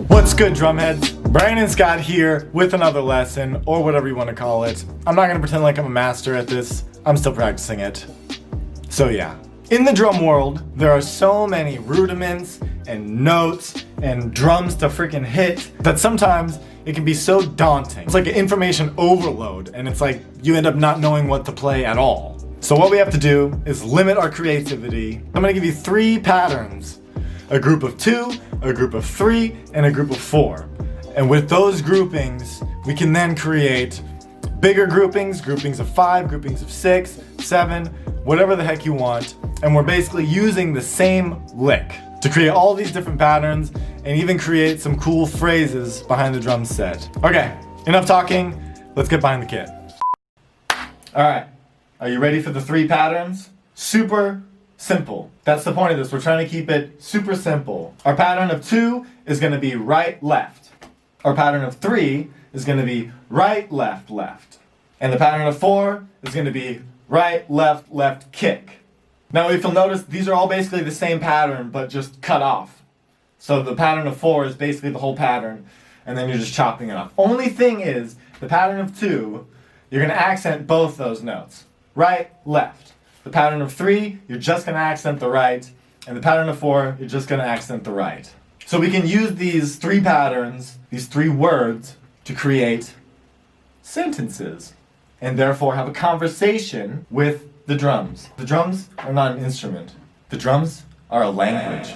What's good, drumheads? Brandon Scott here with another lesson, or whatever you want to call it. I'm not gonna pretend like I'm a master at this. I'm still practicing it. So yeah. In the drum world, there are so many rudiments and notes and drums to freaking hit that sometimes it can be so daunting. It's like an information overload, and it's like you end up not knowing what to play at all. So what we have to do is limit our creativity. I'm gonna give you 3 patterns. A group of 2, a group of 3, and a group of 4. And with those groupings, we can then create bigger groupings, groupings of 5, groupings of 6, 7, whatever the heck you want. And we're basically using the same lick to create all these different patterns and even create some cool phrases behind the drum set. Okay, enough talking, let's get behind the kit. Alright, are you ready for the 3 patterns? Super simple. That's the point of this. We're trying to keep it super simple. Our pattern of 2 is going to be right, left. Our pattern of 3 is going to be right, left, left. And the pattern of 4 is going to be right, left, left, kick. Now if you'll notice, these are all basically the same pattern, but just cut off. So the pattern of 4 is basically the whole pattern, and then you're just chopping it off. Only thing is, the pattern of 2, you're going to accent both those notes. Right, left. The pattern of 3, you're just going to accent the right, and the pattern of 4, you're just going to accent the right. So we can use these 3 patterns, these 3 words, to create sentences, and therefore have a conversation with the drums. The drums are not an instrument. The drums are a language.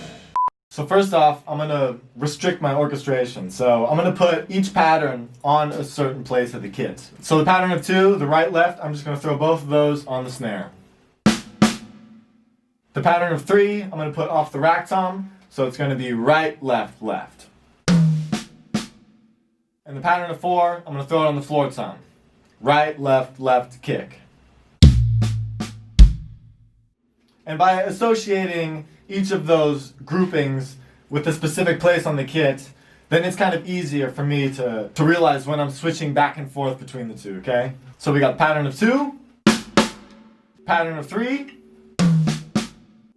So first off, I'm going to restrict my orchestration. So I'm going to put each pattern on a certain place of the kit. So the pattern of 2, the right, left, I'm just going to throw both of those on the snare. The pattern of 3, I'm going to put off the rack tom, so it's going to be right, left, left. And the pattern of 4, I'm going to throw it on the floor tom. Right, left, left, kick. And by associating each of those groupings with a specific place on the kit, then it's kind of easier for me to realize when I'm switching back and forth between the 2, okay? So we got pattern of 2, pattern of 3,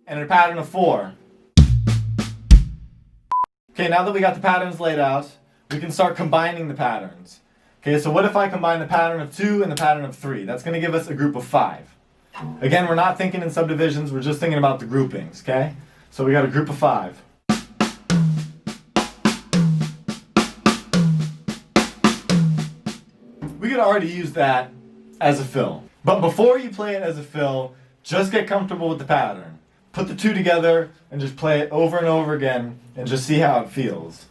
and a pattern of 4. Okay, now that we got the patterns laid out, we can start combining the patterns. Okay, so what if I combine the pattern of 2 and the pattern of 3? That's going to give us a group of 5. Again, we're not thinking in subdivisions, we're just thinking about the groupings, okay? So we got a group of 5. We could already use that as a fill. But before you play it as a fill, just get comfortable with the pattern. Put the 2 together and just play it over and over again and just see how it feels.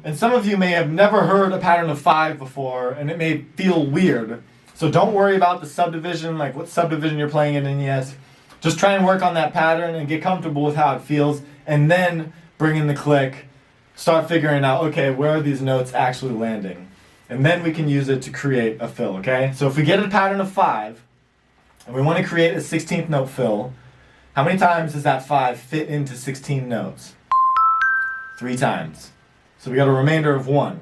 And some of you may have never heard a pattern of 5 before, and it may feel weird. So don't worry about the subdivision, like what subdivision you're playing it in yet. Just try and work on that pattern and get comfortable with how it feels, and then bring in the click. Start figuring out, okay, where are these notes actually landing? And then we can use it to create a fill, okay? So if we get a pattern of 5, and we want to create a 16th note fill, how many times does that 5 fit into 16 notes? 3 times. So we got a remainder of 1.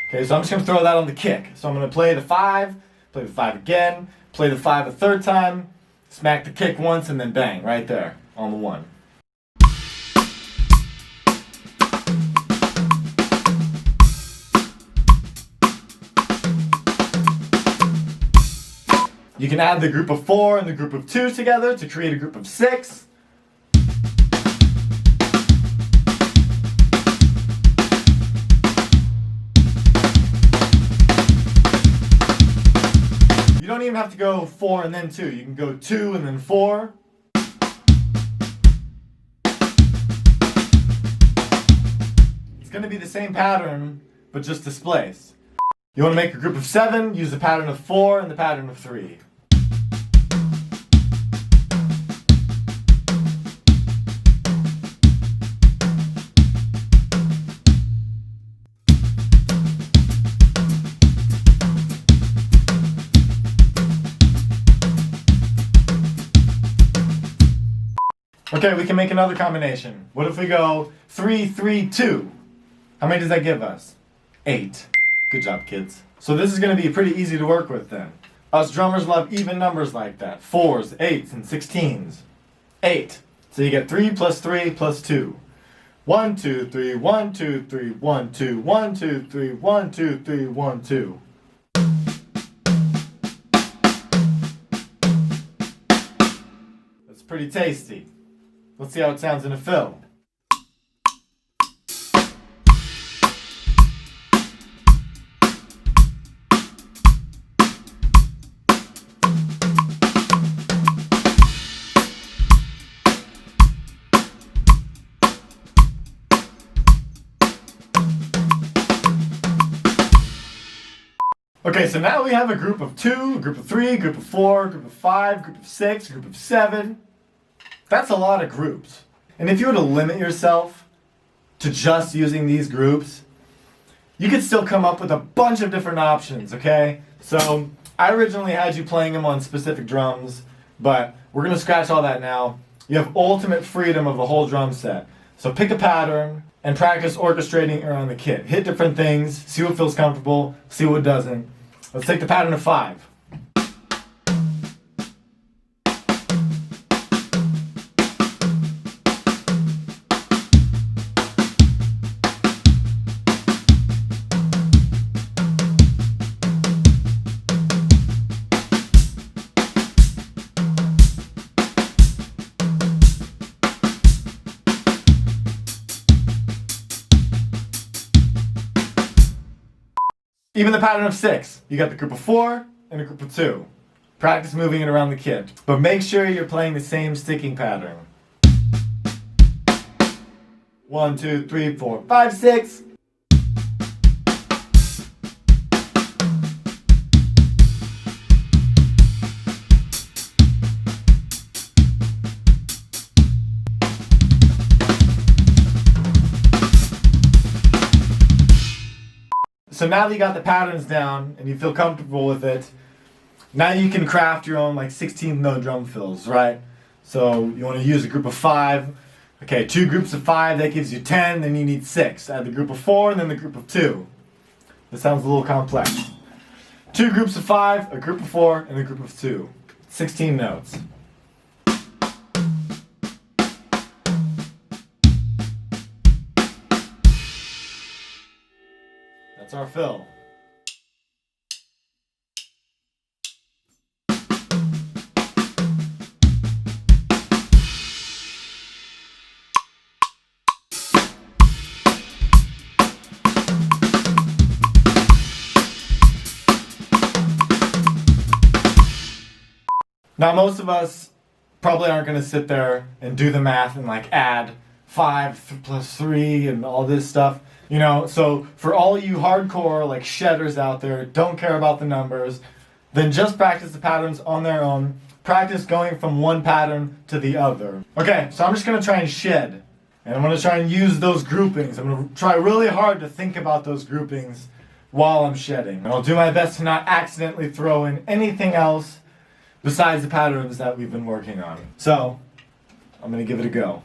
Okay, so I'm just going to throw that on the kick. So I'm going to play the 5, play the 5 again, play the 5 a 3rd time, smack the kick once, and then bang, right there on the 1. You can add the group of 4 and the group of 2 together to create a group of 6. You don't even have to go 4 and then 2. You can go 2 and then 4. It's going to be the same pattern, but just displaced. You want to make a group of 7, use the pattern of 4 and the pattern of 3. Okay, we can make another combination. What if we go 3, 3, 2? How many does that give us? 8. Good job, kids. So this is going to be pretty easy to work with then. Us drummers love even numbers like that. 4s, 8s, and 16s. 8. So you get 3 plus 3 plus 2. 1, 2, 3, 1, 2, 3, 1, 2, 1, 2, 3, 1, 2, 3, 1, 2. That's pretty tasty. Let's see how it sounds in a fill. Okay, so now we have a group of 2, a group of 3, a group of 4, a group of 5, a group of 6, a group of 7. That's a lot of groups. And if you were to limit yourself to just using these groups, you could still come up with a bunch of different options, okay? So I originally had you playing them on specific drums, but we're going to scratch all that now. You have ultimate freedom of the whole drum set. So pick a pattern and practice orchestrating around the kit. Hit different things, see what feels comfortable, see what doesn't. Let's take the pattern of 5. Even the pattern of 6. You got the group of 4 and a group of 2. Practice moving it around the kit. But make sure you're playing the same sticking pattern. 1, 2, 3, 4, 5, 6. So now that you got the patterns down and you feel comfortable with it, now you can craft your own like 16th note drum fills, right? So you want to use a group of 5. Okay, 2 groups of 5, that gives you 10, then you need 6. Add the group of 4 and then the group of 2. This sounds a little complex. 2 groups of 5, a group of 4, and a group of 2. 16 notes. That's our fill. Now most of us probably aren't going to sit there and do the math and like add 5 plus 3 and all this stuff. You know, so for all you hardcore like shedders out there, don't care about the numbers, then just practice the patterns on their own. Practice going from one pattern to the other. Okay, so I'm just going to try and shed. And I'm going to try and use those groupings. I'm going to try really hard to think about those groupings while I'm shedding. And I'll do my best to not accidentally throw in anything else besides the patterns that we've been working on. So, I'm going to give it a go.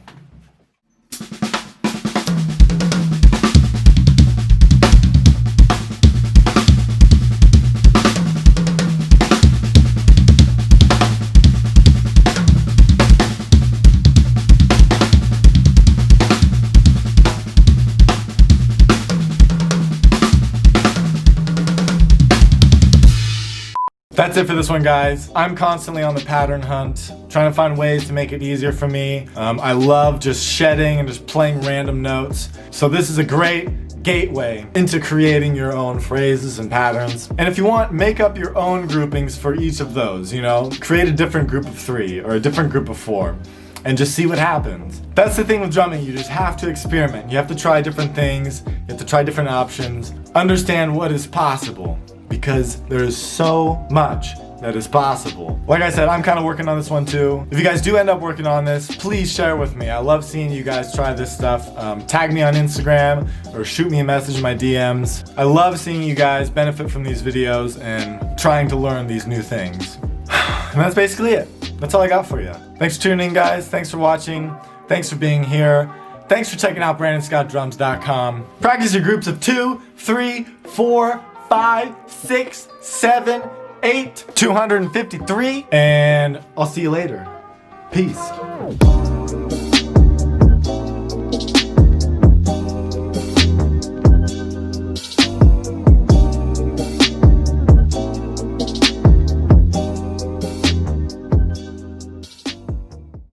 That's it for this one, guys. I'm constantly on the pattern hunt, trying to find ways to make it easier for me. I love just shedding and just playing random notes. So this is a great gateway into creating your own phrases and patterns. And if you want, make up your own groupings for each of those, you know? Create a different group of 3 or a different group of 4 and just see what happens. That's the thing with drumming, you just have to experiment. You have to try different things, you have to try different options, understand what is possible. Because there is so much that is possible. Like I said, I'm kind of working on this one too. If you guys do end up working on this, please share with me. I love seeing you guys try this stuff. Tag me on Instagram or shoot me a message in my DMs. I love seeing you guys benefit from these videos and trying to learn these new things. And that's basically it. That's all I got for you. Thanks for tuning in, guys. Thanks for watching. Thanks for being here. Thanks for checking out brandonscottdrums.com. Practice your groups of 2, 3, 4, 5, 6, 7, 208, 253, and I'll see you later. Peace.